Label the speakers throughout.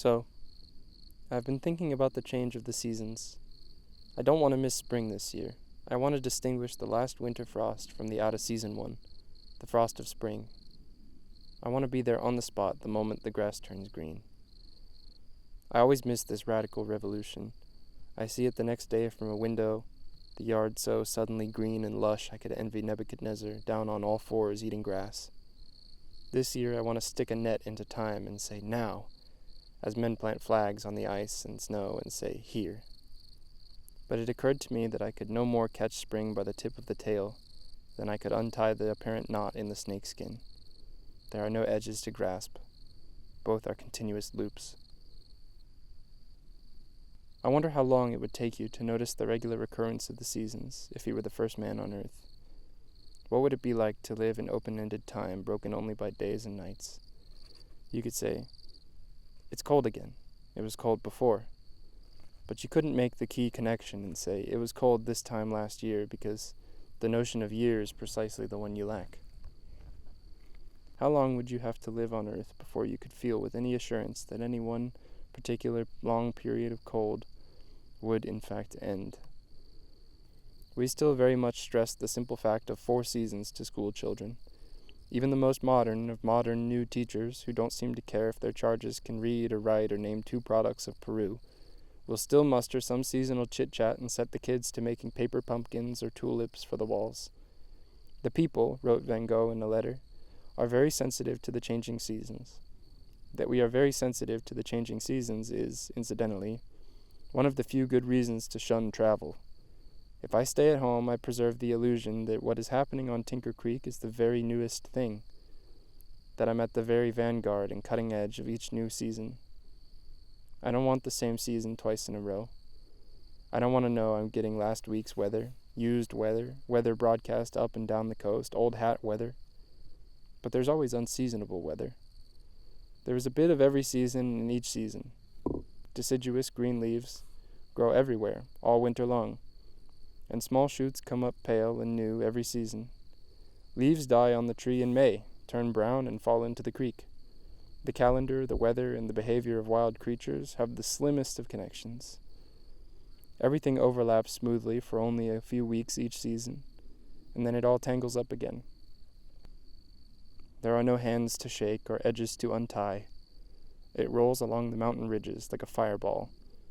Speaker 1: So, I've been thinking about the change of the seasons. I don't want to miss spring this year. I want to distinguish the last winter frost from the out-of-season one, the frost of spring. I want to be there on the spot the moment the grass turns green. I always miss this radical revolution. I see it the next day from a window, the yard so suddenly green and lush I could envy Nebuchadnezzar down on all fours eating grass. This year I want to stick a net into time and say now, as men plant flags on the ice and snow and say here. But it occurred to me that I could no more catch spring by the tip of the tail than I could untie the apparent knot in the snakeskin. There are no edges to grasp. Both are continuous loops. I wonder how long it would take you to notice the regular recurrence of the seasons if you were the first man on Earth. What would it be like to live in open-ended time broken only by days and nights? You could say, it's cold again. It was cold before. But you couldn't make the key connection and say, it was cold this time last year because the notion of year is precisely the one you lack. How long would you have to live on Earth before you could feel with any assurance that any one particular long period of cold would in fact end? We still very much stress the simple fact of 4 seasons to school children. Even the most modern of modern new teachers, who don't seem to care if their charges can read or write or name 2 products of Peru, will still muster some seasonal chit-chat and set the kids to making paper pumpkins or tulips for the walls. The people, wrote Van Gogh in a letter, are very sensitive to the changing seasons. That we are very sensitive to the changing seasons is, incidentally, one of the few good reasons to shun travel. If I stay at home, I preserve the illusion that what is happening on Tinker Creek is the very newest thing, that I'm at the very vanguard and cutting edge of each new season. I don't want the same season twice in a row. I don't want to know I'm getting last week's weather, used weather, weather broadcast up and down the coast, old hat weather. But there's always unseasonable weather. There is a bit of every season in each season. Deciduous green leaves grow everywhere, all winter long, and small shoots come up pale and new every season. Leaves die on the tree in May, turn brown, and fall into the creek. The calendar, the weather, and the behavior of wild creatures have the slimmest of connections. Everything overlaps smoothly for only a few weeks each season, and then it all tangles up again. There are no hands to shake or edges to untie. It rolls along the mountain ridges like a fireball,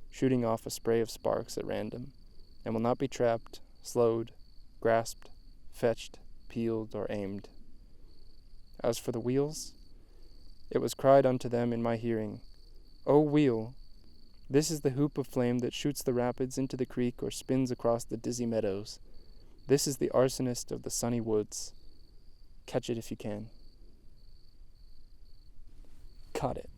Speaker 1: shooting off a spray of sparks at random, and will not be trapped, slowed, grasped, fetched, peeled, or aimed. As for the wheels, it was cried unto them in my hearing, O wheel, this is the hoop of flame that shoots the rapids into the creek or spins across the dizzy meadows. This is the arsonist of the sunny woods. Catch it if you can. Caught it.